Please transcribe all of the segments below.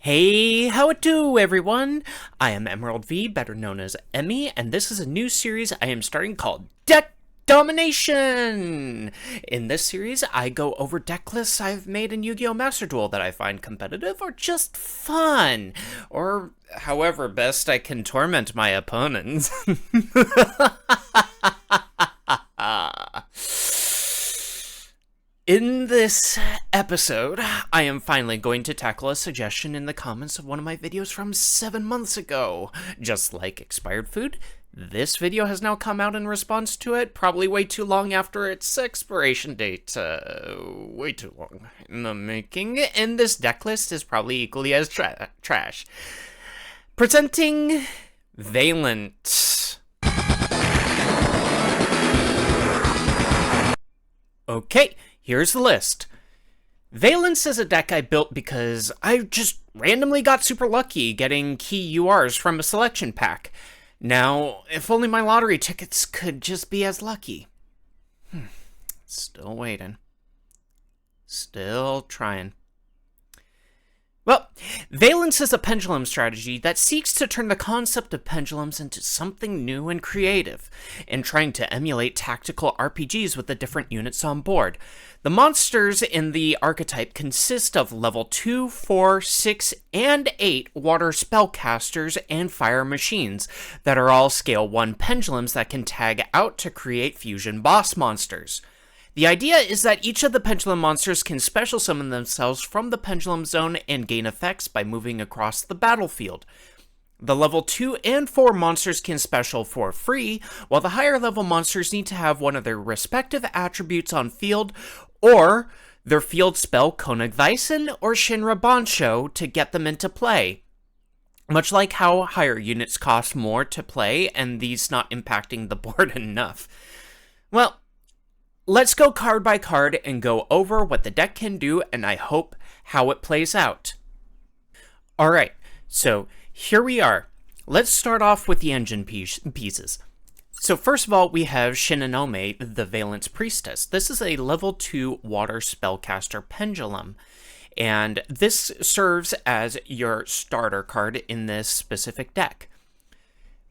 Hey, how it do, everyone? I am Emerald V, better known as Emmy, and this is a new series I am starting called Deck Domination! In this series, I go over deck lists I've made in Yu-Gi-Oh! Master Duel that I find competitive or just fun, or however best I can torment my opponents. In this episode, I am finally going to tackle a suggestion in the comments of one of my videos from 7 months ago. Just like expired food, this video has now come out in response to it, probably way too long after its expiration date. Way too long in the making, and this deck list is probably equally as trash. Presenting Vaylantz. Okay. Here's the list. Vaylantz is a deck I built because I just randomly got super lucky getting key URs from a selection pack. Now, if only my lottery tickets could just be as lucky. Still waiting. Still trying. Well, Vaylantz is a pendulum strategy that seeks to turn the concept of pendulums into something new and creative, and trying to emulate tactical RPGs with the different units on board. The monsters in the archetype consist of level 2, 4, 6, and 8 water spellcasters and fire machines that are all scale 1 pendulums that can tag out to create fusion boss monsters. The idea is that each of the pendulum monsters can special summon themselves from the pendulum zone and gain effects by moving across the battlefield. The level 2 and 4 monsters can special for free, while the higher level monsters need to have one of their respective attributes on field, or their field spell Konagvisen or Shinra Bansho to get them into play. Much like how higher units cost more to play, and these not impacting the board enough. Well, let's go card by card and go over what the deck can do, and I hope how it plays out. Alright, so here we are. Let's start off with the engine pieces. So first of all, we have Shinonome, the Vaylantz Priestess. This is a level 2 water spellcaster pendulum, and this serves as your starter card in this specific deck.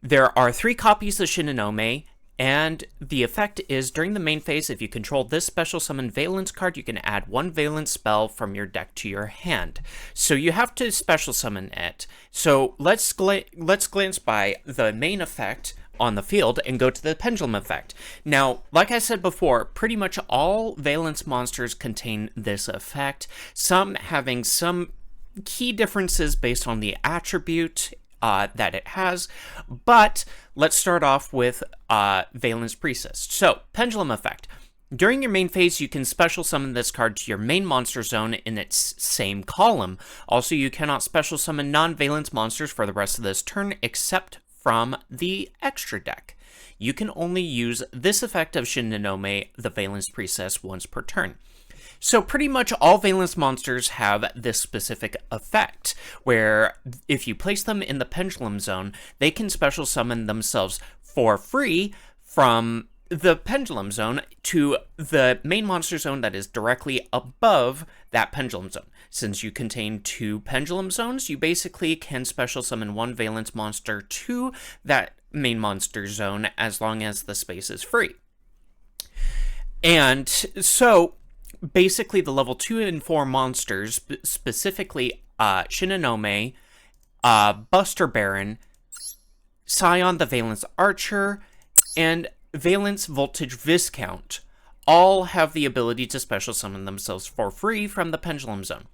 There are 3 copies of Shinonome, and the effect is, during the main phase, if you control this special summon Vaylantz card, you can add 1 Vaylantz spell from your deck to your hand. So you have to special summon it. So let's glance by the main effect on the field and go to the pendulum effect. Now, like I said before, pretty much all Vaylantz monsters contain this effect, some having some key differences based on the attribute that it has, but let's start off with Vaylantz Priestess. So, pendulum effect. During your main phase, you can special summon this card to your main monster zone in its same column. Also, you cannot special summon non-Vaylantz monsters for the rest of this turn, except from the extra deck. You can only use this effect of Shinonome, the Vaylantz Priestess, once per turn. So pretty much all Vaylantz monsters have this specific effect, where if you place them in the pendulum zone, they can special summon themselves for free from the pendulum zone to the main monster zone that is directly above that pendulum zone. Since you contain 2 pendulum zones, you basically can special summon 1 Vaylantz monster to that main monster zone as long as the space is free. And so basically, the level 2 and 4 monsters, specifically Shinonome, Buster Baron, Scion the Vaylantz Archer, and Vaylantz Voltage Viscount, all have the ability to special summon themselves for free from the pendulum zone.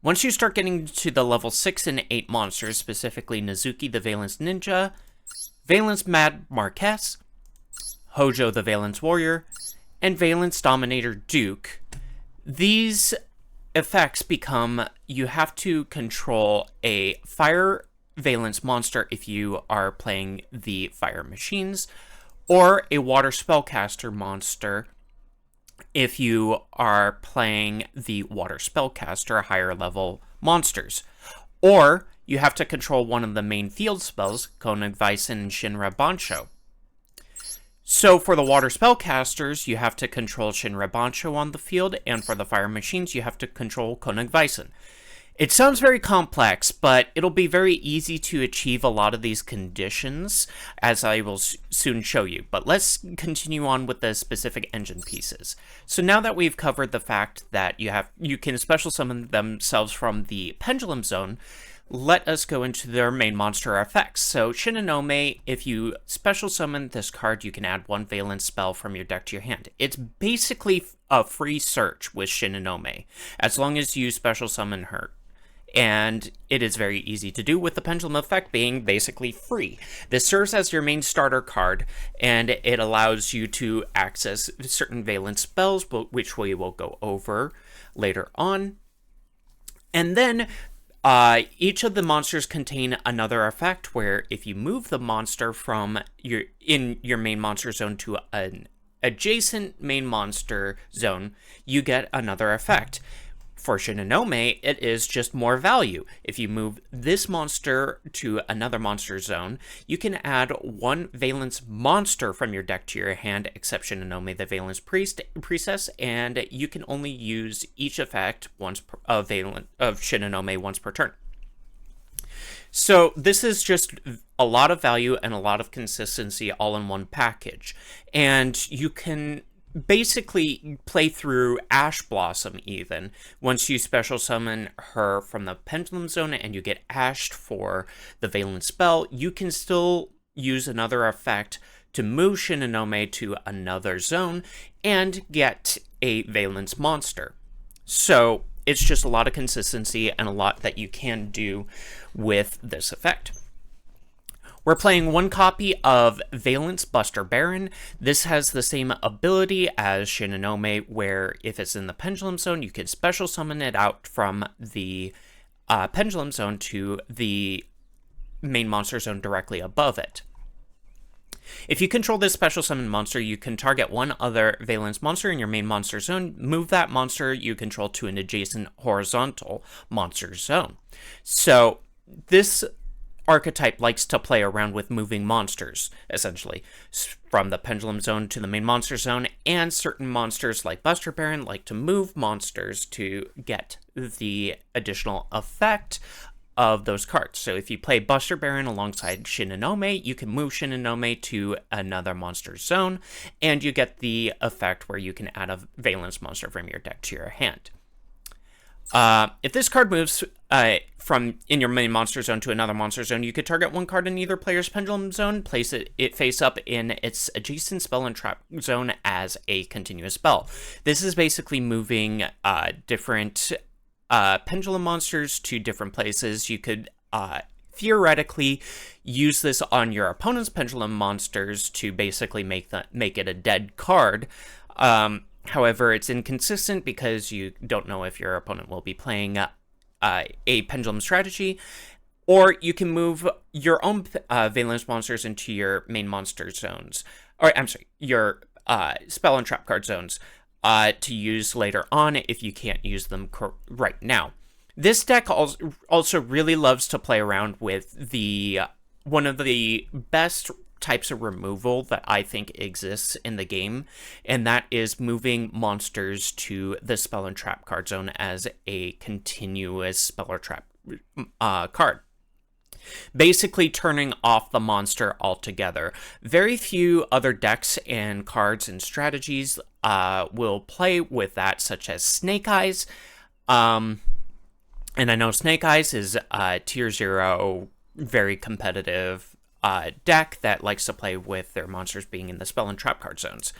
Once you start getting to the level 6 and 8 monsters, specifically Nezuki the Vaylantz Ninja, Vaylantz Mad Marquess, Hojo the Vaylantz Warrior, and Vaylantz Dominator Duke, these effects become, you have to control a fire Vaylantz monster if you are playing the fire machines, or a water spellcaster monster if you are playing the water spellcaster higher level monsters. Or you have to control one of the main field spells, Konagvisen and Shinra Bansho. So for the water spellcasters, you have to control Shinra Bansho on the field, and for the fire machines, you have to control Konagvisen. It sounds very complex, but it'll be very easy to achieve a lot of these conditions, as I will soon show you. But let's continue on with the specific engine pieces. So now that we've covered the fact that you can special summon themselves from the Pendulum Zone, let us go into their main monster effects. So Shinonome, if you special summon this card, you can add one Vaylantz spell from your deck to your hand. It's basically a free search with Shinonome, as long as you special summon her. And it is very easy to do, with the Pendulum effect being basically free. This serves as your main starter card, and it allows you to access certain Vaylantz spells, which we will go over later on. And then each of the monsters contain another effect, where if you move the monster from your main monster zone to an adjacent main monster zone, you get another effect. For Shinonome, it is just more value. If you move this monster to another monster zone, you can add one Vaylantz monster from your deck to your hand, except Shinonome, the Vaylantz priestess, and you can only use each effect of Shinonome once per turn. So this is just a lot of value and a lot of consistency all in one package. And you can basically play through Ash Blossom even. Once you special summon her from the Pendulum Zone and you get ashed for the Vaylantz spell, you can still use another effect to move Shinonome to another zone and get a Vaylantz monster. So it's just a lot of consistency and a lot that you can do with this effect. We're playing one copy of Vaylantz Buster Baron. This has the same ability as Shinonome, where if it's in the Pendulum Zone, you can special summon it out from the Pendulum Zone to the main monster zone directly above it. If you control this special summon monster, you can target one other Vaylantz monster in your main monster zone, move that monster you control to an adjacent horizontal monster zone. So this archetype likes to play around with moving monsters, essentially, from the Pendulum Zone to the main monster zone, and certain monsters like Buster Baron like to move monsters to get the additional effect of those cards. So if you play Buster Baron alongside Shinonome, you can move Shinonome to another monster zone, and you get the effect where you can add a Vaylantz monster from your deck to your hand. If this card moves from in your main monster zone to another monster zone, you could target one card in either player's Pendulum Zone, place it face up in its adjacent spell and trap zone as a continuous spell. This is basically moving different pendulum monsters to different places. You could theoretically use this on your opponent's pendulum monsters to basically make it a dead card. However, it's inconsistent because you don't know if your opponent will be playing a pendulum strategy, or you can move your own Vaylantz monsters into your main monster zones, or I'm sorry, your spell and trap card zones to use later on if you can't use them right now. This deck also really loves to play around with one of the best types of removal that I think exists in the game, and that is moving monsters to the spell and trap card zone as a continuous spell or trap card. Basically turning off the monster altogether. Very few other decks and cards and strategies will play with that, such as Snake Eyes. And I know Snake Eyes is tier 0, very competitive deck that likes to play with their monsters being in the spell and trap card zones.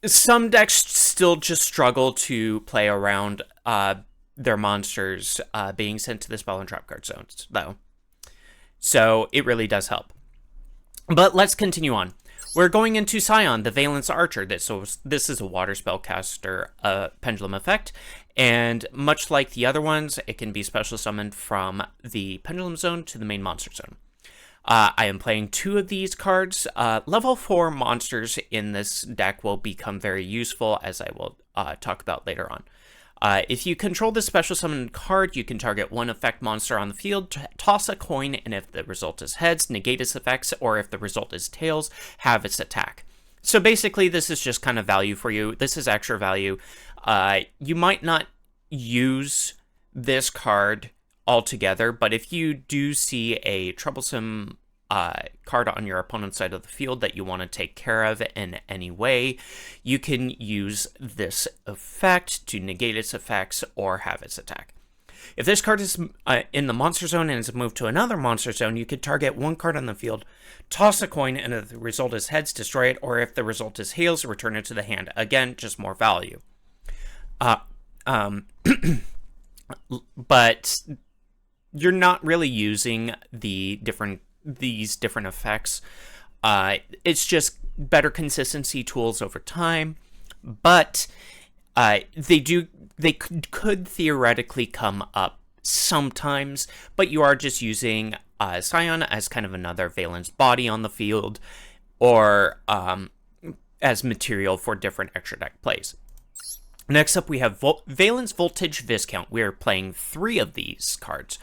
Some decks still just struggle to play around their monsters being sent to the spell and trap card zones, though. So it really does help. But let's continue on. We're going into Scion, the Vaylantz Archer. This is a water spellcaster pendulum effect, and much like the other ones, it can be special summoned from the Pendulum Zone to the main monster zone. I am playing 2 of these cards. Level 4 monsters in this deck will become very useful, as I will talk about later on. If you control this special summon card, you can target one effect monster on the field, toss a coin, and if the result is heads, negate its effects, or if the result is tails, have its attack. So basically, this is just kind of value for you. This is extra value. You might not use this card altogether, but if you do see a troublesome card on your opponent's side of the field that you want to take care of in any way, you can use this effect to negate its effects or have its attack. If this card is in the monster zone and is moved to another monster zone, you could target one card on the field, toss a coin, and if the result is heads, destroy it, or if the result is tails, return it to the hand. Again, just more value. But you're not really using these different effects. It's just better consistency tools over time, but they could theoretically come up sometimes, but you are just using Scion as kind of another Vaylantz body on the field, or as material for different extra deck plays. Next up, we have Vaylantz Voltage Viscount. We are playing 3 of these cards.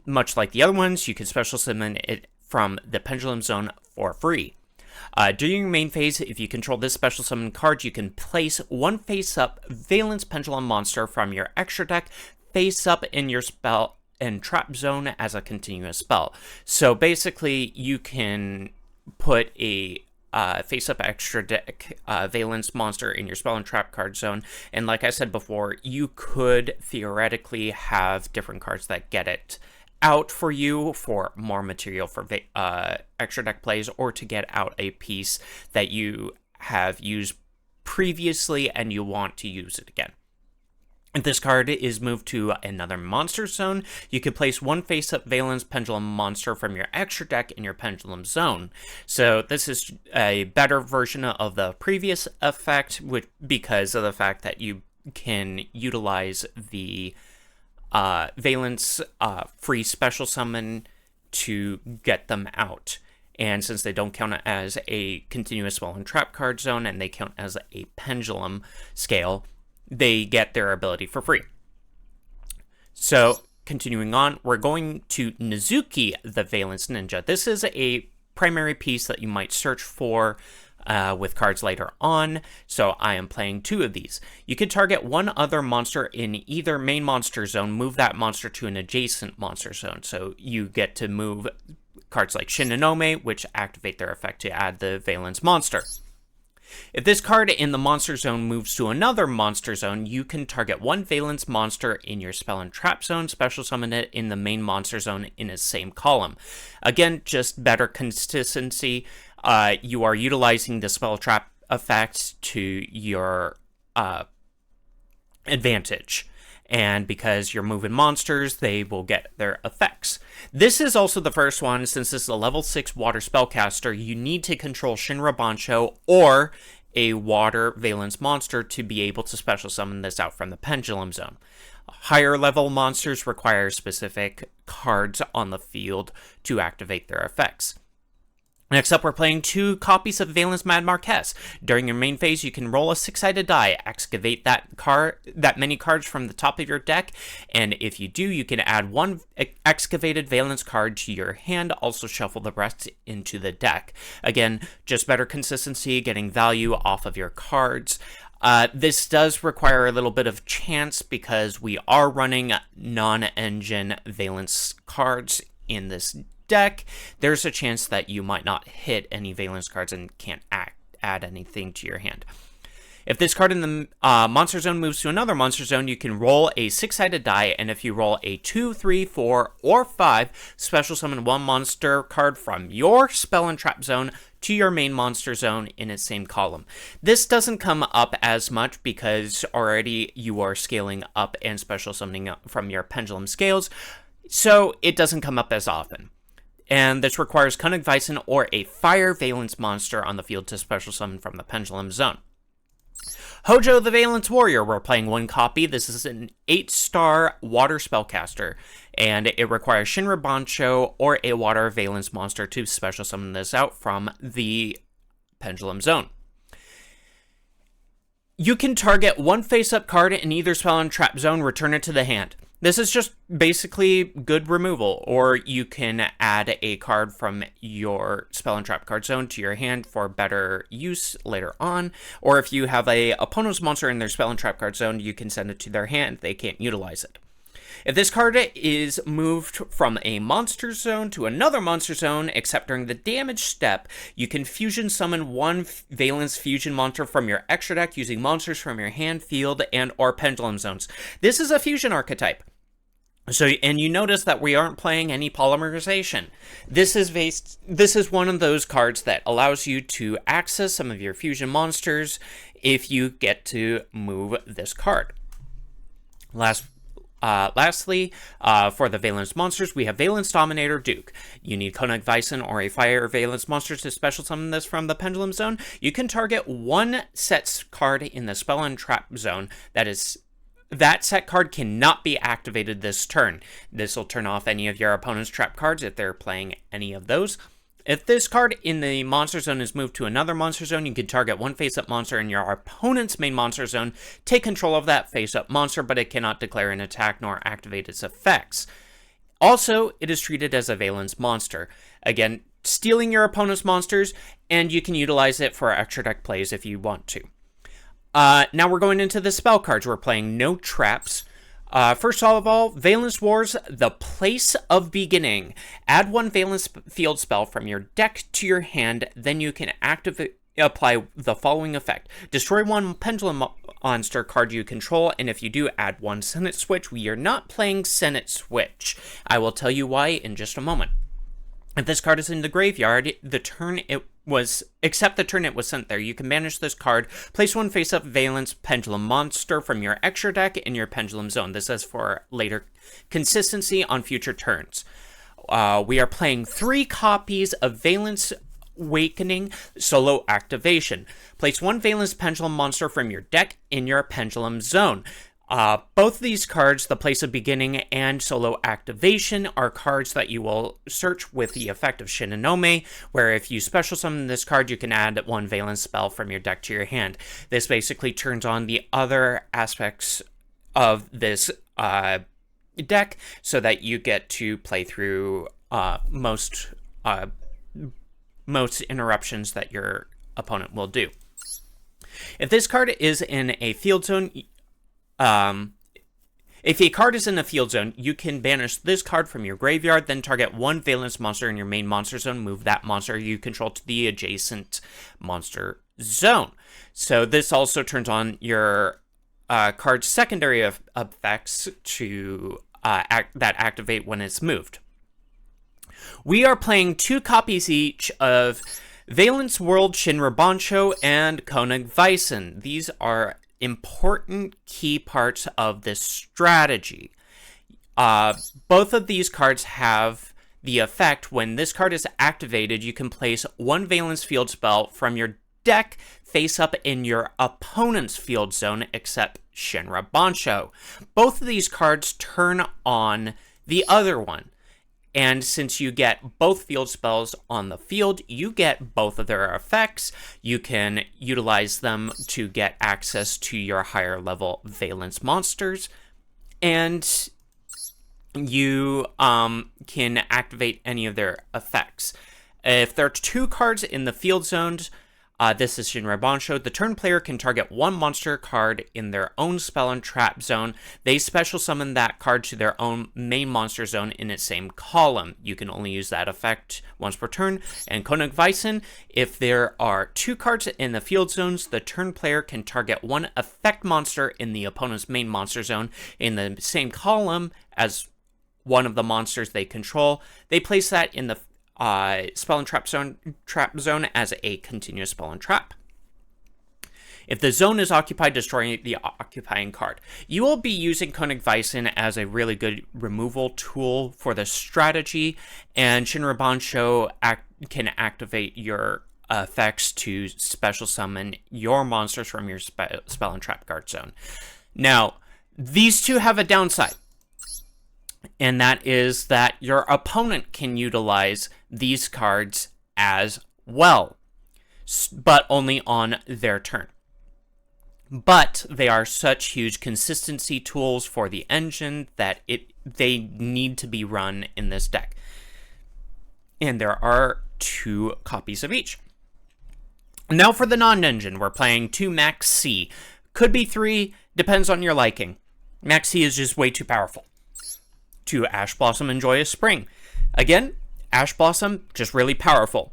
Much like the other ones, you can special summon it from the Pendulum Zone for free. During your main phase, if you control this special summon card, you can place one face-up Vaylantz Pendulum monster from your extra deck face-up in your spell and trap zone as a continuous spell. So basically, you can put a face-up extra deck Vaylantz monster in your spell and trap card zone, and like I said before, you could theoretically have different cards that get it out for you for more material for extra deck plays, or to get out a piece that you have used previously and you want to use it again. If this card is moved to another monster zone, you can place one face-up Vaylantz Pendulum monster from your extra deck in your Pendulum Zone. So this is a better version of the previous effect, because of the fact that you can utilize the Vaylantz free special summon to get them out. And since they don't count as a continuous spell and trap card zone, and they count as a pendulum scale, they get their ability for free. So, continuing on, we're going to Nizuki the Vaylantz Ninja. This is a primary piece that you might search for with cards later on, so I am playing 2 of these. You can target one other monster in either main monster zone, move that monster to an adjacent monster zone. So you get to move cards like Shinonome, which activate their effect to add the Vaylantz monster. If this card in the monster zone moves to another monster zone, you can target one Vaylantz monster in your spell and trap zone, special summon it in the main monster zone in its same column. Again, just better consistency. You are utilizing the spell trap effect to your advantage. And because you're moving monsters, they will get their effects. This is also the first one, since this is a level 6 water spellcaster, you need to control Shinra Bancho or a water Vaylantz monster to be able to special summon this out from the Pendulum Zone. Higher level monsters require specific cards on the field to activate their effects. Next up, we're playing 2 copies of Vaylantz Mad Marquess. During your main phase, you can roll a 6-sided die, excavate that many cards from the top of your deck, and if you do, you can add one excavated Vaylantz card to your hand, also shuffle the rest into the deck. Again, just better consistency, getting value off of your cards. This does require a little bit of chance because we are running non-engine Vaylantz cards in this deck. There's a chance that you might not hit any Vaylantz cards and can't add anything to your hand. If this card in the monster zone moves to another monster zone, you can roll a 6-sided die, and if you roll a 2, 3, 4, or 5, special summon one monster card from your spell and trap zone to your main monster zone in its same column. This doesn't come up as much because already you are scaling up and special summoning from your pendulum scales, so it doesn't come up as often. And this requires Kunnig Weissen or a Fire Vaylantz monster on the field to special summon from the Pendulum Zone. Hojo the Vaylantz Warrior, we're playing 1 copy. This is an 8-star water spellcaster, and it requires Shinra Bancho or a water Vaylantz monster to special summon this out from the Pendulum Zone. You can target one face-up card in either spell and trap zone, return it to the hand. This is just basically good removal, or you can add a card from your Spell and Trap card zone to your hand for better use later on, or if you have a opponent's monster in their Spell and Trap card zone, you can send it to their hand. They can't utilize it. If this card is moved from a monster zone to another monster zone, except during the damage step, you can fusion summon one Vaylantz fusion monster from your extra deck using monsters from your hand, field, and or pendulum zones. This is a fusion archetype. And you notice that we aren't playing any polymerization. This is one of those cards that allows you to access some of your fusion monsters if you get to move this card. Lastly, for the Vaylantz monsters, we have Vaylantz Dominator Duke. You need Koenig Vysen or a Fire Vaylantz monster to special summon this from the Pendulum Zone. You can target one set card in the Spell and Trap Zone. That set card cannot be activated this turn. This will turn off any of your opponent's trap cards if they're playing any of those. If this card in the monster zone is moved to another monster zone, you can target one face-up monster in your opponent's main monster zone, take control of that face-up monster, but it cannot declare an attack nor activate its effects. Also, it is treated as a Vaylantz monster. Again, stealing your opponent's monsters, and you can utilize it for extra deck plays if you want to. Now we're going into the spell cards. We're playing no traps. First of all, Vaylantz Wars, the Place of Beginning. Add one Vaylantz field spell from your deck to your hand, then you can apply the following effect. Destroy one Pendulum monster card you control, and if you do, add one Senate Switch. We are not playing Senate Switch. I will tell you why in just a moment. If this card is in the graveyard, except the turn it was sent there, you can banish this card, place one face-up Vaylantz Pendulum monster from your extra deck in your Pendulum Zone. This is for later consistency on future turns. We are playing 3 copies of Vaylantz Awakening Solo Activation. Place one Vaylantz Pendulum monster from your deck in your Pendulum Zone. Both of these cards, the Place of Beginning and Solo Activation, are cards that you will search with the effect of Shinonome, where if you special summon this card, you can add one Vaylantz spell from your deck to your hand. This basically turns on the other aspects of this deck so that you get to play through most interruptions that your opponent will do. If this card is in a field zone, if a card is in a field zone, you can banish this card from your graveyard, then target one Vaylantz monster in your main monster zone, move that monster you control to the adjacent monster zone. So this also turns on your card's secondary effects to that activate when it's moved. We are playing 2 copies each of Vaylantz World Shinra Bansho and Koenig Vysen. These are important key parts of this strategy. Both of these cards have the effect when this card is activated, you can place one Vaylantz field spell from your deck face up in your opponent's field zone, except Shinra Bansho. Both of these cards turn on the other one. And since you get both field spells on the field, you get both of their effects. You can utilize them to get access to your higher level Vaylantz monsters. And you can activate any of their effects. If there are 2 cards in the field zones, this is Shinra Bansho. The turn player can target one monster card in their own spell and trap zone. They special summon that card to their own main monster zone in its same column. You can only use that effect once per turn. And Koenig Vysen, if there are 2 cards in the field zones, the turn player can target one effect monster in the opponent's main monster zone in the same column as one of the monsters they control. They place that in the spell and trap zone as a continuous spell and trap. If the zone is occupied, destroy the occupying card. You will be using Koenig Vysen as a really good removal tool for the strategy, and Shinra Bansho can activate your effects to special summon your monsters from your spell and trap card zone. Now, these 2 have a downside. And that is that your opponent can utilize these cards as well, but only on their turn. but they are such huge consistency tools for the engine that they need to be run in this deck. And there are 2 copies of each. Now for the non-engine, we're playing 2 Max C. Could be 3, depends on your liking. Max C is just way too powerful. 2 Ash Blossom and Joyous Spring. Again, Ash Blossom, just really powerful.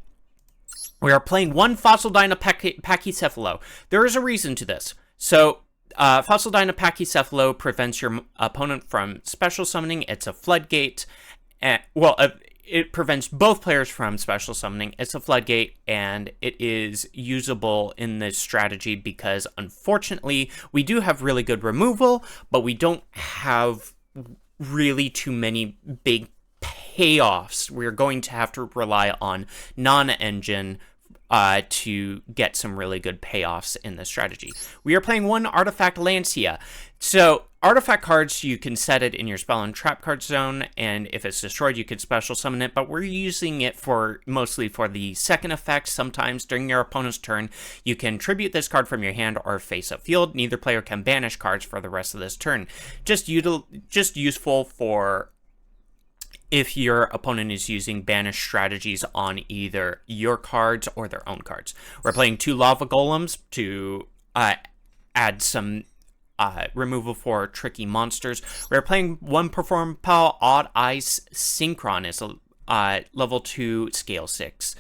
We are playing 1 Fossil Dyna Pachycephalo. There is a reason to this. So, Fossil Dyna Pachycephalo prevents your opponent from special summoning. It's a floodgate. It prevents both players from special summoning. It's a floodgate, and it is usable in this strategy because, unfortunately, we do have really good removal, but we don't have really too many big payoffs. We're going to have to rely on non-engine to get some really good payoffs in this strategy. We are playing 1 Artifact Lancia. So, artifact cards, you can set it in your spell and trap card zone, and if it's destroyed, you can special summon it, but we're using it mostly for the second effect. Sometimes during your opponent's turn, you can tribute this card from your hand or face up field. Neither player can banish cards for the rest of this turn. Just useful for if your opponent is using banish strategies on either your cards or their own cards. We're playing 2 Lava Golems to add some removal for tricky monsters. We're playing 1 Perform Pal Odd Ice Synchron. It's a level 2 scale 6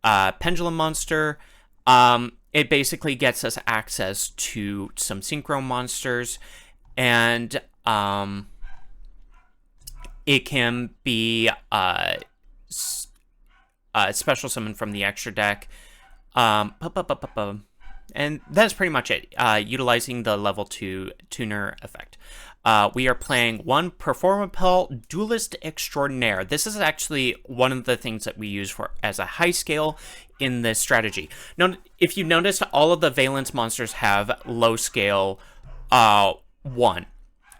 pendulum monster. It basically gets us access to some synchro monsters, and it can be special summon from the extra deck. And that's pretty much it, utilizing the level 2 tuner effect. We are playing 1 Performapel Duelist Extraordinaire. This is actually one of the things that we use as a high scale in this strategy. Now, if you notice, all of the Vaylantz monsters have low scale 1.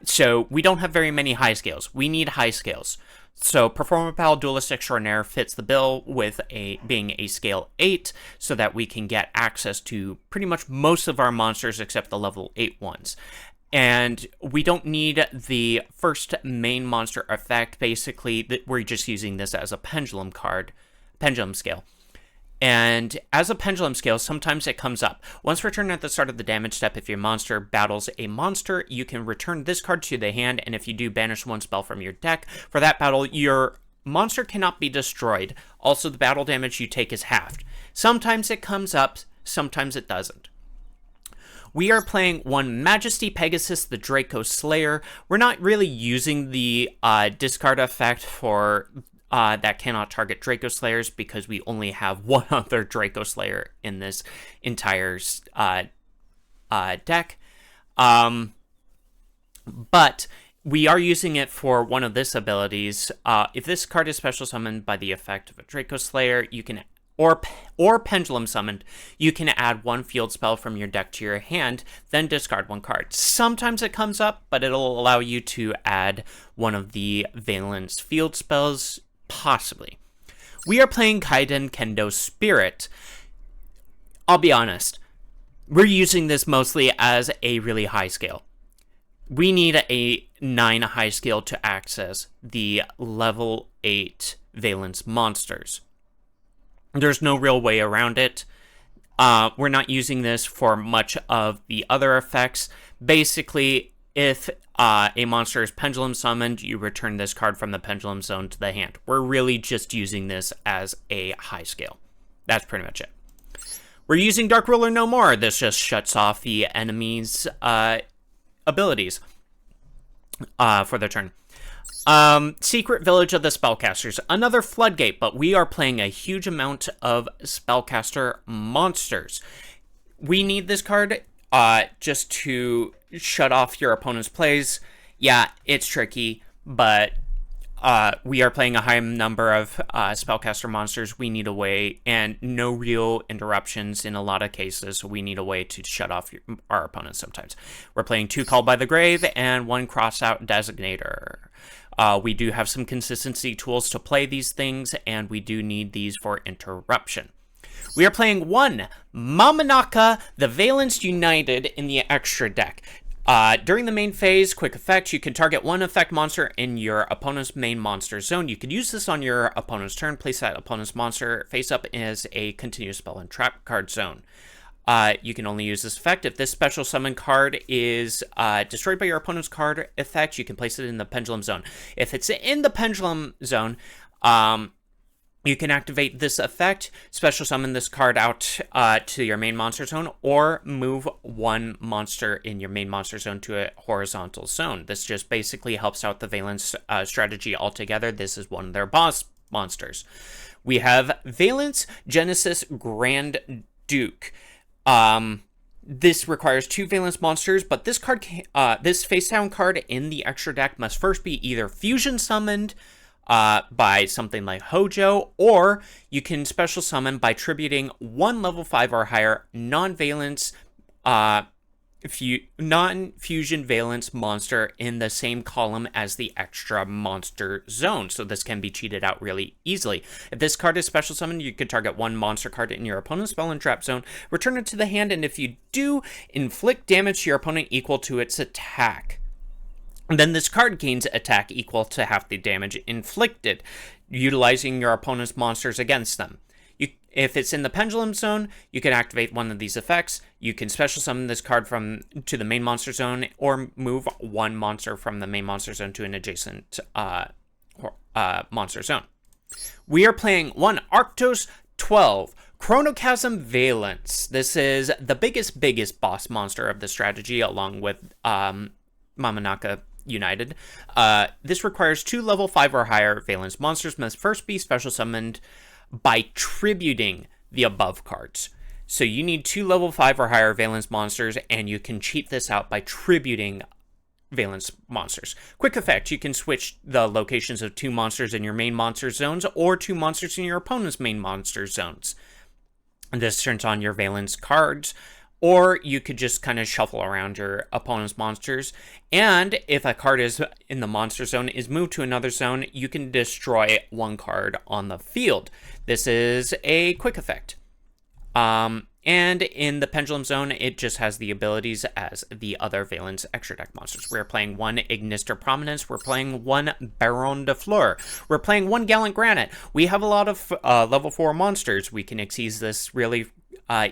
So we don't have very many high scales. We need high scales. So Performapal Duelist Extraordinaire fits the bill with being a scale 8, so that we can get access to pretty much most of our monsters except the level 8 ones. And we don't need the first main monster effect. Basically, we're just using this as a pendulum scale. And as a pendulum scale, sometimes it comes up. Once returned at the start of the damage step, if your monster battles a monster, you can return this card to the hand, and if you do, banish 1 spell from your deck. For that battle, your monster cannot be destroyed. Also, the battle damage you take is halved. Sometimes it comes up, sometimes it doesn't. We are playing 1 Majesty Pegasus, the Draco Slayer. We're not really using the discard effect for that cannot target Draco Slayers because we only have 1 other Draco Slayer in this entire deck. But we are using it for one of this abilities. If this card is special summoned by the effect of a Draco Slayer, you can or pendulum summoned, you can add 1 field spell from your deck to your hand, then discard 1 card. Sometimes it comes up, but it'll allow you to add one of the Vaylantz field spells, possibly. We are playing Kaiden Kendo Spirit. I'll be honest, we're using this mostly as a really high scale. We need a 9 high scale to access the level 8 Vaylantz monsters. There's no real way around it. We're not using this for much of the other effects. Basically, if a monster is pendulum summoned, you return this card from the pendulum zone to the hand. We're really just using this as a high scale. That's pretty much it. We're using Dark Ruler no more. This just shuts off the enemy's abilities for their turn. Secret Village of the Spellcasters, another floodgate, but we are playing a huge amount of spellcaster monsters. We need this card just to shut off your opponent's plays. Yeah, it's tricky, but we are playing a high number of spellcaster monsters. We need a way, and no real interruptions in a lot of cases, so we need a way to shut off our opponents sometimes. We're playing 2 Called by the Grave and 1 Crossout Designator. We do have some consistency tools to play these things, and we do need these for interruption. We are playing one Mamanaka, the Vaylantz United in the extra deck. During the main phase, quick effect, you can target one effect monster in your opponent's main monster zone. You can use this on your opponent's turn, place that opponent's monster face up as a continuous spell and trap card zone. You can only use this effect if this special summon card is destroyed by your opponent's card effect. You can place it in the pendulum zone. If it's in the pendulum zone, you can activate this effect, special summon this card out to your main monster zone, or move one monster in your main monster zone to a horizontal zone. This just basically helps out the Vaylantz strategy altogether. This is one of their boss monsters. We have Vaylantz Genesis Grand Duke. This requires 2 Vaylantz monsters, but this card, this face down card in the extra deck must first be either fusion summoned by something like Hojo, or you can special summon by tributing one level 5 or higher non-Vaylantz, non-fusion Vaylantz monster in the same column as the extra monster zone. So this can be cheated out really easily. If this card is special summoned, you can target one monster card in your opponent's spell and trap zone, return it to the hand, and if you do, inflict damage to your opponent equal to its attack. And then this card gains attack equal to half the damage inflicted, utilizing your opponent's monsters against them. If it's in the pendulum zone, you can activate one of these effects. You can special summon this card to the main monster zone, or move one monster from the main monster zone to an adjacent monster zone. We are playing one Arctos 12 Chronochasm Vaylantz. This is the biggest boss monster of the strategy, along with Mamanaka United. This requires 2 level 5 or higher Vaylantz monsters must first be special summoned by tributing the above cards. So you need 2 level 5 or higher Vaylantz monsters, and you can cheat this out by tributing Vaylantz monsters. Quick effect, you can switch the locations of 2 monsters in your main monster zones, or 2 monsters in your opponent's main monster zones. And this turns on your Vaylantz cards, or you could just kind of shuffle around your opponent's monsters. And if a card is in the monster zone is moved to another zone, you can destroy one card on the field. This is a quick effect. And in the pendulum zone, it just has the abilities as the other Vaylantz extra deck monsters. We're playing one Ignister Prominence. We're playing one Baron de Fleur. We're playing one Gallant Granite. We have a lot of level 4 monsters. We can exceed this really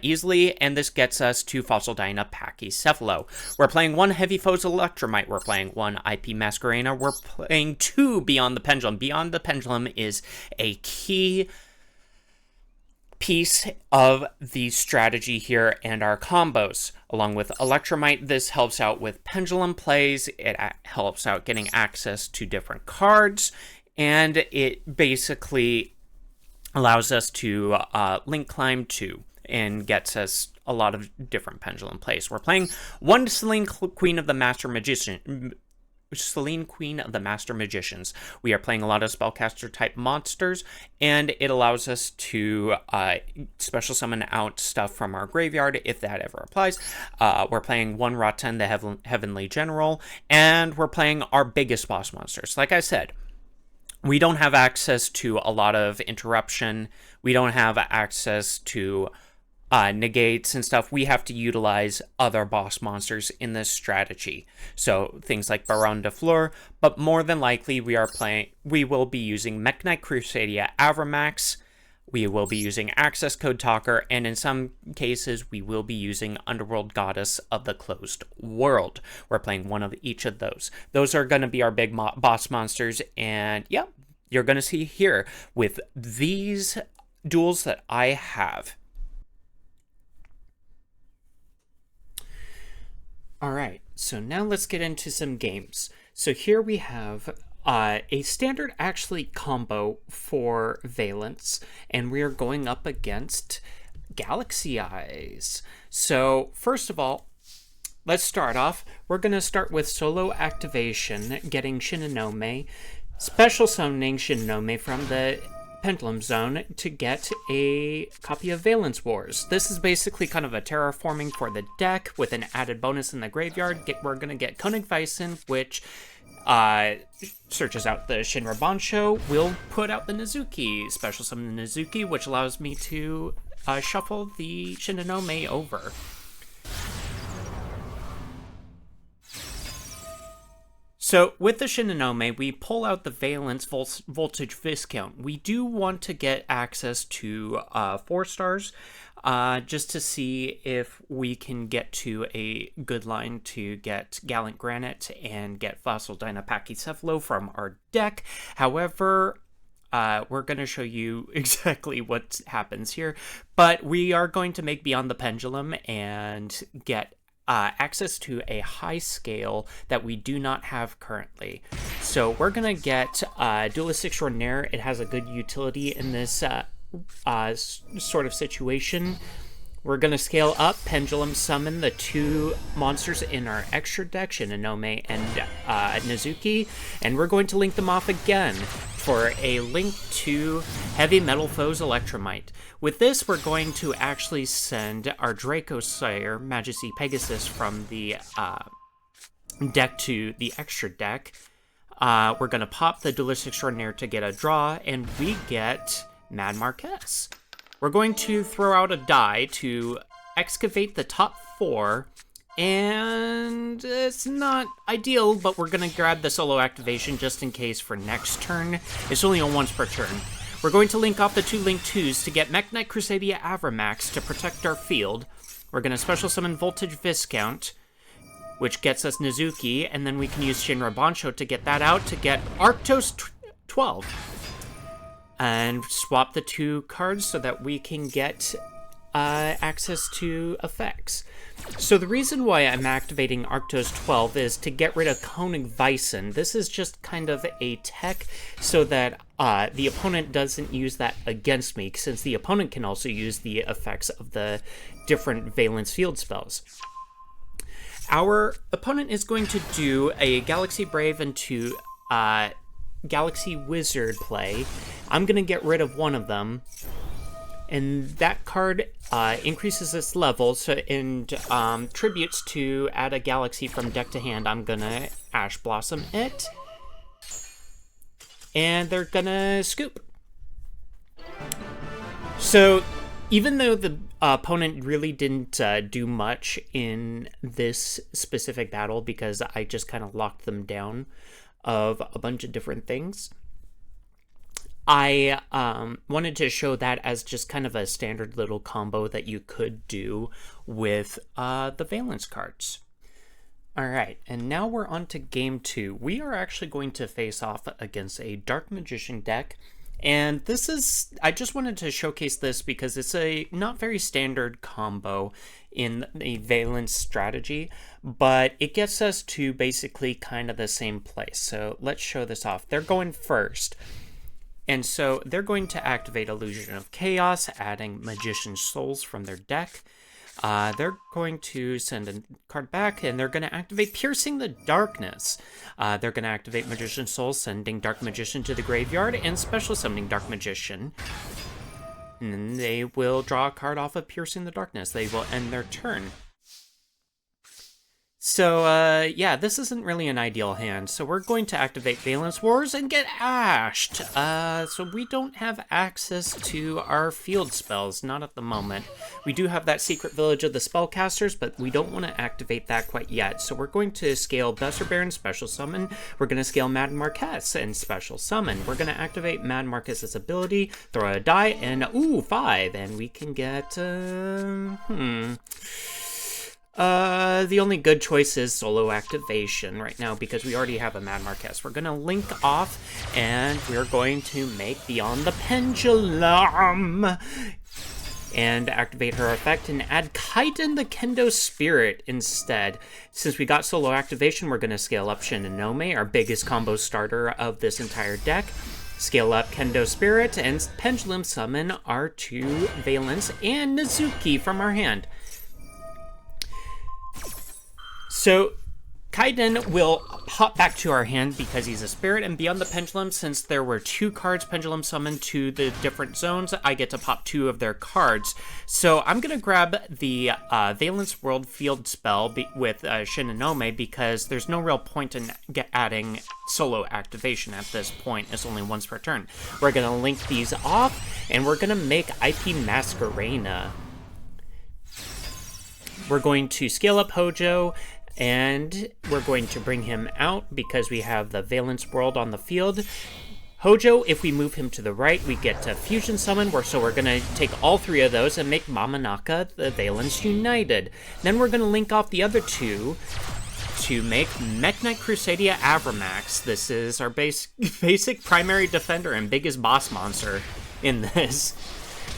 easily, and this gets us to Fossil Dyna Pachycephalo. We're playing one Heavy Foes Electromite. We're playing one IP Masquerena. We're playing 2 Beyond the Pendulum. Beyond the Pendulum is a key piece of the strategy here and our combos. Along with Electromite, this helps out with pendulum plays. It helps out getting access to different cards, and it basically allows us to link climb 2 and gets us a lot of different pendulum plays. We're playing one Selene Queen of the Master Magicians. We are playing a lot of spellcaster type monsters, and it allows us to special summon out stuff from our graveyard if that ever applies. We're playing one Rotten, the Heavenly General, and we're playing our biggest boss monsters. Like I said, we don't have access to a lot of interruption. We don't have access to negates and stuff. We have to utilize other boss monsters in this strategy. So things like Baron de Fleur, but more than likely we will be using Mekk-Knight Crusadia Avramax. We will be using Access Code Talker, and in some cases we will be using Underworld Goddess of the Closed World. We're playing one of each of those. Those are going to be our big boss monsters, and yeah, you're going to see here with these duels that I have. Alright, so now let's get into some games. So here we have a standard actually combo for Vaylantz, and we are going up against Galaxy Eyes. So first of all, let's start off. We're going to start with solo activation, getting Shinonome, special summoning Shinonome from the Pendulum Zone to get a copy of Vaylantz Wars. This is basically kind of a terraforming for the deck with an added bonus in the graveyard. We're going to get Koenig Weissen, which searches out the Shinra Bansho. We'll put out the Nizuki, special summon the Nizuki, which allows me to shuffle the Shinonome over. So with the Shinonome, we pull out the Vaylantz voltage viscount. We do want to get access to 4 stars, just to see if we can get to a good line to get Gallant Granite and get Fossil Dynapachycephalo from our deck. However, we're going to show you exactly what happens here, but we are going to make Beyond the Pendulum and get access to a high scale that we do not have currently. So we're going to get Duelist Extraordinaire. It has a good utility in this sort of situation. We're going to scale up, Pendulum Summon the 2 monsters in our extra deck, Shinonome and Nizuki, and we're going to link them off again for a link to Heavy Metal Foes Electromite. With this, we're going to actually send our Draco Slayer, Majesty Pegasus, from the deck to the extra deck. We're going to pop the Duelist Extraordinaire to get a draw, and we get Mad Marquess. We're going to throw out a die to excavate the top 4, and it's not ideal, but we're going to grab the solo activation just in case for next turn. It's only on once per turn. We're going to link off the 2 Link 2s to get Mech Knight Crusadia Avramax to protect our field. We're going to special summon Voltage Viscount, which gets us Nizuki, and then we can use Shinra Bansho to get that out to get Arctos 12. And swap the 2 cards so that we can get access to effects. So the reason why I'm activating Arctos 12 is to get rid of Koenig Weissen. This is just kind of a tech so that the opponent doesn't use that against me, since the opponent can also use the effects of the different Vaylantz field spells. Our opponent is going to do a Galaxy Brave into Galaxy Wizard play. I'm going to get rid of one of them, and that card increases its level, so and tributes to add a Galaxy from deck to hand. I'm going to Ash Blossom it, and they're going to scoop. So even though the opponent really didn't do much in this specific battle, because I just kind of locked them down of a bunch of different things, I wanted to show that as just kind of a standard little combo that you could do with the Vaylantz cards. Alright, and now we're on to game 2. We are actually going to face off against a Dark Magician deck, and this is, I just wanted to showcase this because it's a not very standard combo in the Vaylantz strategy, but it gets us to basically kind of the same place. So let's show this off. They're going first. And so they're going to activate Illusion of Chaos, adding Magician's Souls from their deck. They're going to send a card back, and they're going to activate Piercing the Darkness. They're going to activate Magician's Souls, sending Dark Magician to the graveyard, and special summoning Dark Magician. And then they will draw a card off of Piercing the Darkness. They will end their turn. So, yeah, this isn't really an ideal hand. So we're going to activate Vaylantz Wars and get ashed. So we don't have access to our field spells, not at the moment. We do have that Secret Village of the Spellcasters, but we don't want to activate that quite yet. So we're going to scale Besser Baron, Special Summon. We're going to scale Mad Marquess and Special Summon. We're going to activate Mad Marquess's ability, throw a die, and, ooh, 5. And we can get, the only good choice is solo activation right now because we already have a Mad Marquess. We're going to link off and we're going to make Beyond the Pendulum and activate her effect and add Kaiten the Kendo Spirit instead. Since we got solo activation, we're going to scale up Shinonome, our biggest combo starter of this entire deck. Scale up Kendo Spirit and Pendulum Summon our 2 Vaylantz and Nizuki from our hand. So, Kaiden will hop back to our hand because he's a spirit, and beyond the pendulum, since there were 2 cards pendulum summoned to the different zones, I get to pop 2 of their cards. So I'm going to grab the Vaylantz World Field spell with Shinonome because there's no real point in adding solo activation at this point. It's only once per turn. We're going to link these off, and we're going to make IP Masquerena. We're going to scale up Hojo, and we're going to bring him out because we have the Vaylantz World on the field. Hojo, if we move him to the right, we get to Fusion Summon, so we're going to take all 3 of those and make Mamanaka the Vaylantz United. Then we're going to link off the other 2 to make Mekk-Knight Crusadia Avramax. This is our basic primary defender and biggest boss monster in this.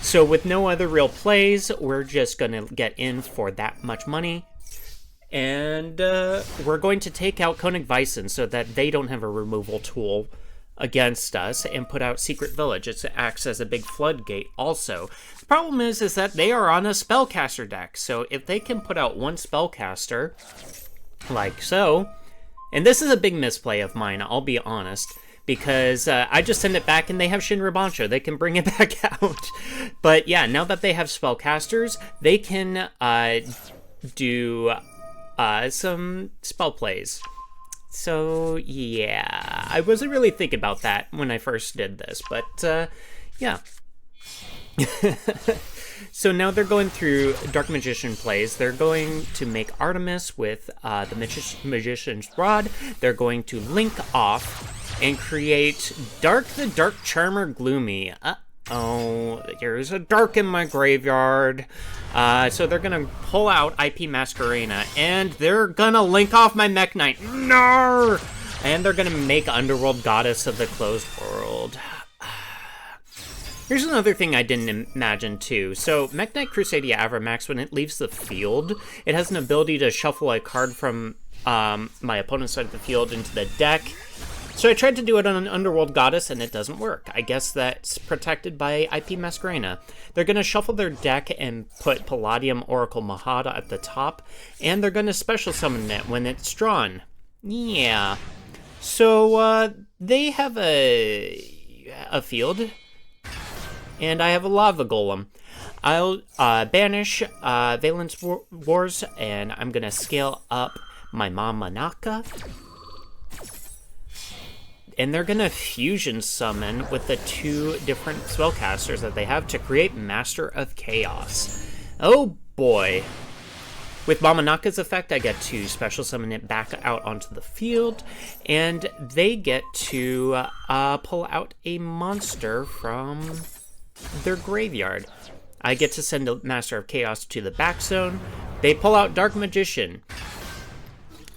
So with no other real plays, we're just going to get in for that much money. And we're going to take out Koenig Weissen so that they don't have a removal tool against us and put out Secret Village. It acts as a big floodgate also. The problem is that they are on a spellcaster deck. So if they can put out 1 spellcaster, like so, and this is a big misplay of mine, I'll be honest, because I just send it back and they have Shinra Bancho. They can bring it back out. But yeah, now that they have spellcasters, they can do some spell plays. So yeah, I wasn't really thinking about that when I first did this, but yeah. So now they're going through Dark Magician plays. They're going to make Artemis with the Magician's Rod. They're going to link off and create Dark the Dark Charmer Gloomy. Oh, there's a Dark in my graveyard. So they're gonna pull out IP Masquerena, and they're gonna link off my Mekk-Knight. No! And they're gonna make Underworld Goddess of the Closed World. Here's another thing I didn't imagine too. So Mekk-Knight Crusadia Avramax, when it leaves the field, it has an ability to shuffle a card from my opponent's side of the field into the deck. So I tried to do it on an Underworld Goddess, and it doesn't work. I guess that's protected by IP Masquerena. They're going to shuffle their deck and put Palladium Oracle Mahada at the top, and they're going to special summon it when it's drawn. Yeah. So they have a field, and I have a Lava Golem. I'll banish Vaylantz Wars, and I'm going to scale up my Mamanaka. And they're going to fusion summon with the 2 different spellcasters that they have to create Master of Chaos. Oh boy. With Mamanaka's effect, I get to special summon it back out onto the field, and they get to pull out a monster from their graveyard. I get to send a Master of Chaos to the back zone. They pull out Dark Magician.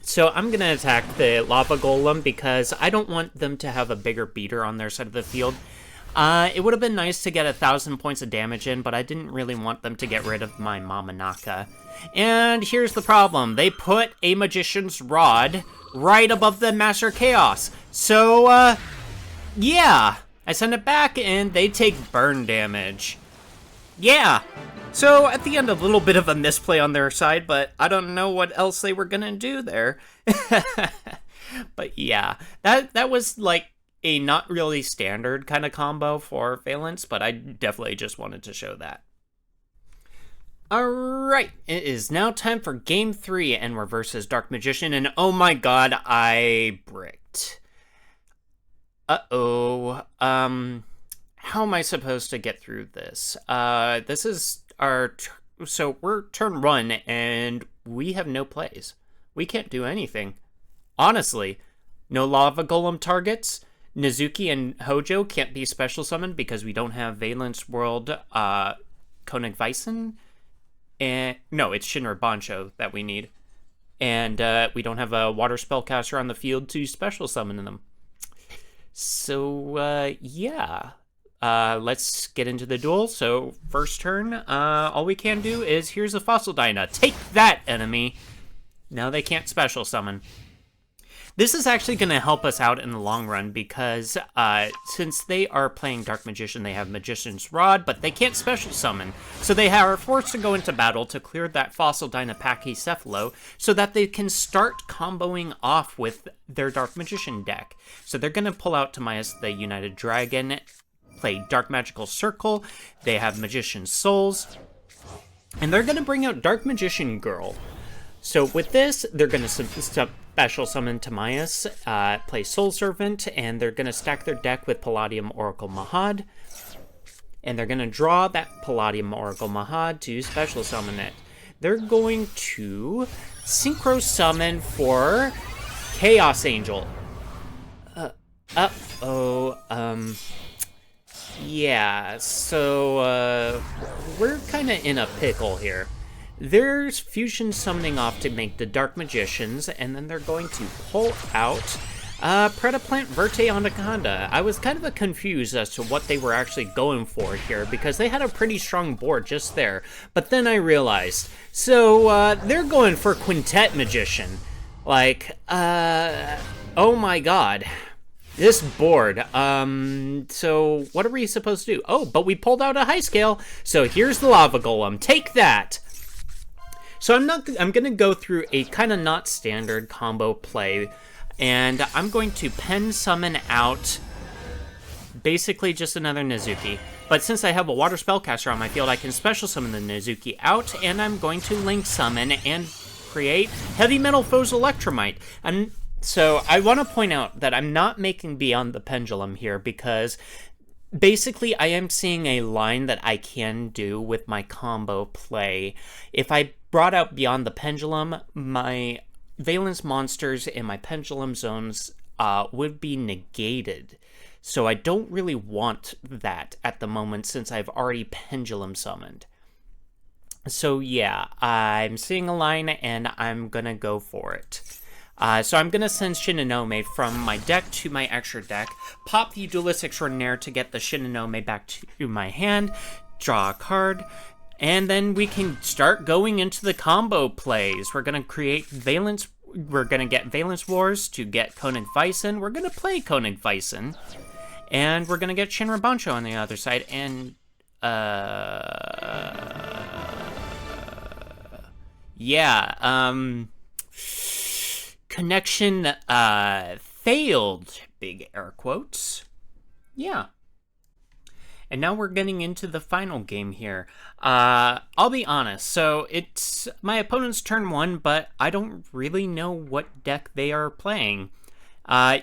So I'm going to attack the Lava Golem because I don't want them to have a bigger beater on their side of the field. It would have been nice to get 1,000 points of damage in, but I didn't really want them to get rid of my Mamanaka. And here's the problem. They put a Magician's Rod right above the Master Chaos. So, yeah. I send it back and they take burn damage. Yeah. So, at the end, a little bit of a misplay on their side, but I don't know what else they were gonna do there. But yeah, that was like a not really standard kind of combo for Vaylantz, but I definitely just wanted to show that. Alright, it is now time for Game 3, and we're versus Dark Magician, and oh my god, I bricked. Uh-oh, how am I supposed to get through this? This is our, so we're turn 1, and we have no plays. We can't do anything. Honestly, no Lava Golem targets. Nizuki and Hojo can't be special summoned because we don't have Vaylantz World, Koenig Weissen. And no, it's Shinra Bancho that we need. And we don't have a water spellcaster on the field to special summon them. So, yeah. Let's get into the duel. So, first turn, all we can do is, here's a Fossil Dyna. Take that, enemy! Now they can't special summon. This is actually going to help us out in the long run because since they are playing Dark Magician, they have Magician's Rod, but they can't special summon. So they are forced to go into battle to clear that Fossil Dynapachycephalo so that they can start comboing off with their Dark Magician deck. So they're going to pull out Timaeus the United Dragon, play Dark Magical Circle, they have Magician's Souls, and they're going to bring out Dark Magician Girl. So with this, they're going to special summon Timaeus, play Soul Servant, and they're going to stack their deck with Palladium Oracle Mahad. And they're going to draw that Palladium Oracle Mahad to special summon it. They're going to Synchro Summon for Chaos Angel. Yeah, so we're kind of in a pickle here. There's Fusion Summoning off to make the Dark Magicians, and then they're going to pull out Predaplant Verte Anaconda. I was kind of confused as to what they were actually going for here, because they had a pretty strong board just there. But then I realized, so they're going for Quintet Magician. Like, oh my god. This board, so what are we supposed to do? Oh, but we pulled out a high scale, so here's the Lava Golem. Take that! So I'm gonna go through a kind of not standard combo play, and I'm going to pen summon out basically just another Nezuki. But since I have a water spellcaster on my field, I can special summon the Nezuki out, and I'm going to link summon and create Heavy Metal Foes Electromite. And so I want to point out that I'm not making Beyond the Pendulum here because basically I am seeing a line that I can do with my combo play. If I brought out Beyond the Pendulum, my Vaylantz monsters and my Pendulum zones would be negated. So I don't really want that at the moment since I've already Pendulum summoned. So yeah, I'm seeing a line and I'm gonna go for it. So I'm going to send Shinonome from my deck to my extra deck, pop the Duelist Extraordinaire to get the Shinonome back to my hand, draw a card, and then we can start going into the combo plays. We're going to create Vaylantz, we're going to get Vaylantz Wars to get Koenig Weissen, we're going to play Koenig Weissen, and we're going to get Shinra Bancho on the other side, and, connection failed, big air quotes. Yeah. And now we're getting into the final game here. I'll be honest, so it's my opponent's turn 1, but I don't really know what deck they are playing.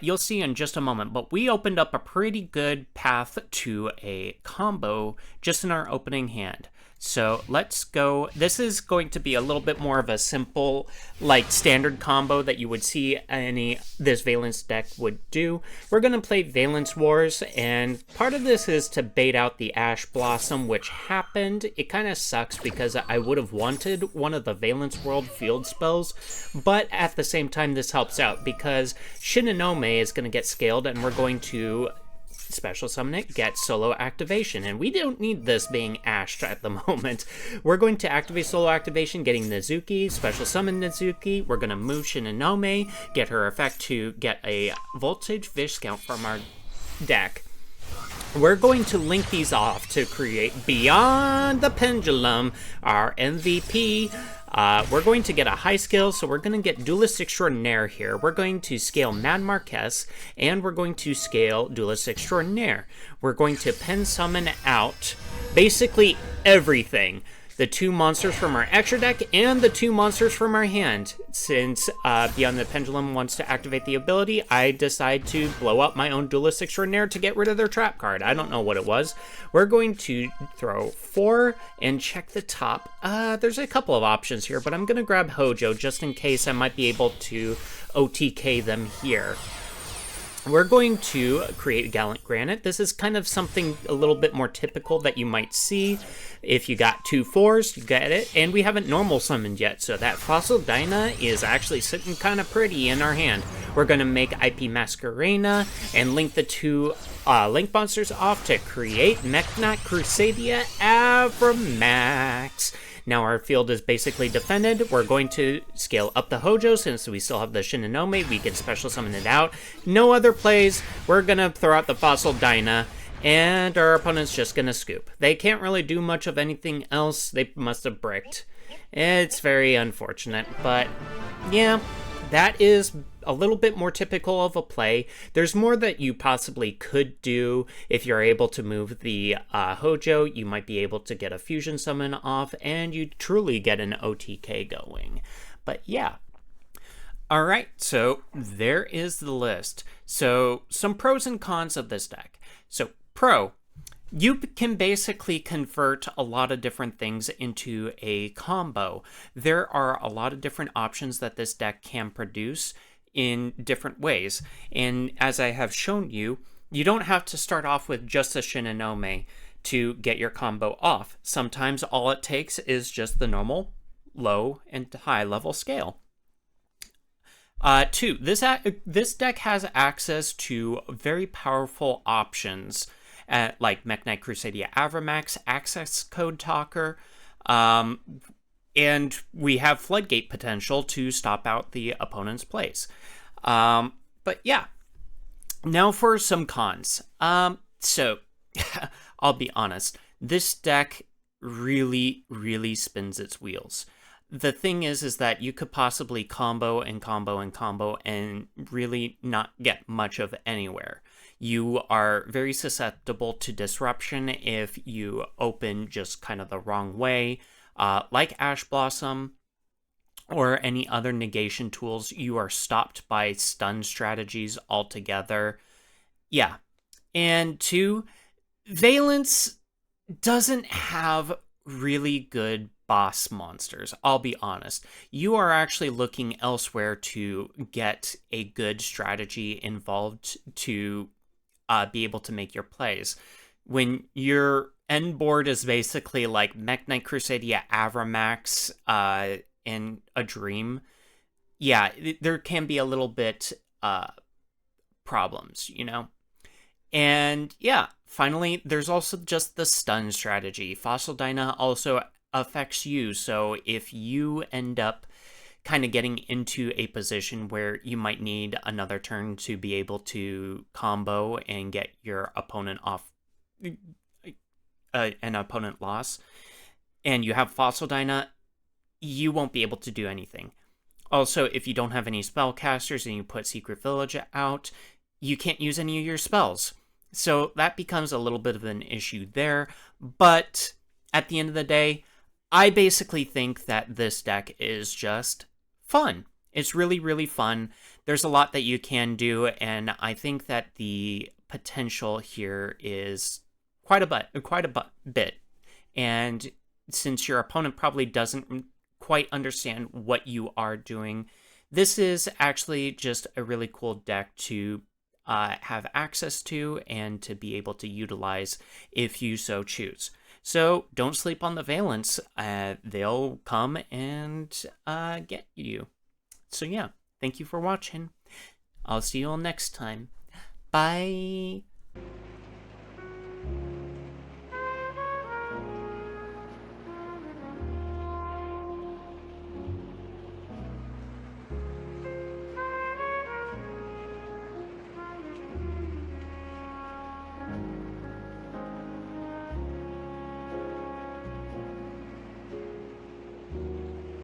You'll see in just a moment, but we opened up a pretty good path to a combo just in our opening hand. So let's go. This is going to be a little bit more of a simple, like, standard combo that you would see this Vaylantz deck would do. We're going to play Vaylantz Wars, and part of this is to bait out the Ash Blossom, which happened. It kind of sucks because I would have wanted one of the Vaylantz World field spells, but at the same time, this helps out because Shinonome is going to get scaled, and we're going to special summon it, get solo activation, and we don't need this being ashed at the moment. We're going to activate solo activation, getting Nezuki, special summon Nezuki, we're going to move Shinonome, get her effect to get a Voltage Viscount from our deck. We're going to link these off to create Beyond the Pendulum, our MVP. We're going to get a high scale, so we're going to get Duelist Extraordinaire here. We're going to scale Mad Marquess, and we're going to scale Duelist Extraordinaire. We're going to pen summon out basically everything. The 2 monsters from our extra deck and the 2 monsters from our hand. Since Beyond the Pendulum wants to activate the ability, I decide to blow up my own Duelist Extraordinaire to get rid of their trap card. I don't know what it was. We're going to throw 4 and check the top. There's a couple of options here, but I'm going to grab Hojo just in case I might be able to OTK them here. We're going to create Gallant Granite. This is kind of something a little bit more typical that you might see. If you got 2 4s, you get it. And we haven't normal summoned yet, so that Fossil Dyna is actually sitting kind of pretty in our hand. We're going to make IP Masquerena and link the 2 link monsters off to create Meknat Crusadia Avramax. Now our field is basically defended. We're going to scale up the Hojo since we still have the Shinonome. We can special summon it out. No other plays. We're going to throw out the Fossil Dyna, and our opponent's just going to scoop. They can't really do much of anything else. They must have bricked. It's very unfortunate, but yeah, that is a little bit more typical of a play. There's more that you possibly could do. If you're able to move the Hojo, you might be able to get a fusion summon off, and you truly get an OTK going. But yeah. Alright, so there is the list. So some pros and cons of this deck. So pro, you can basically convert a lot of different things into a combo. There are a lot of different options that this deck can produce in different ways. And as I have shown you, you don't have to start off with just a Shinonome to get your combo off. Sometimes all it takes is just the normal low and high level scale. Two, this deck has access to very powerful options like Mech Knight Crusadia Avramax, Access Code Talker, and we have Floodgate potential to stop out the opponent's plays. But yeah, now for some cons. So I'll be honest, this deck really spins its wheels. The thing is that you could possibly combo and combo and combo and really not get much of anywhere. You are very susceptible to disruption if you open just kind of the wrong way. Like Ash Blossom or any other negation tools, you are stopped by stun strategies altogether. Yeah. And two, Vaylantz doesn't have really good boss monsters. I'll be honest. You are actually looking elsewhere to get a good strategy involved to be able to make your plays. When your end board is basically like Mech Knight Crusadia Avramax and a Dream, yeah, there can be a little bit problems, you know? And yeah, finally, there's also just the stun strategy. Fossil Dyna also affects you, so if you end up kind of getting into a position where you might need another turn to be able to combo and get your opponent off an opponent loss, and you have Fossil Dyna, you won't be able to do anything. Also, if you don't have any spellcasters and you put Secret Village out, you can't use any of your spells. So that becomes a little bit of an issue there, but at the end of the day, I basically think that this deck is just fun. It's really fun. There's a lot that you can do, and I think that the potential here is quite a bit. And since your opponent probably doesn't quite understand what you are doing, this is actually just a really cool deck to have access to and to be able to utilize if you so choose. So don't sleep on the Vaylantz. They'll come and get you. So yeah, thank you for watching. I'll see you all next time. Bye.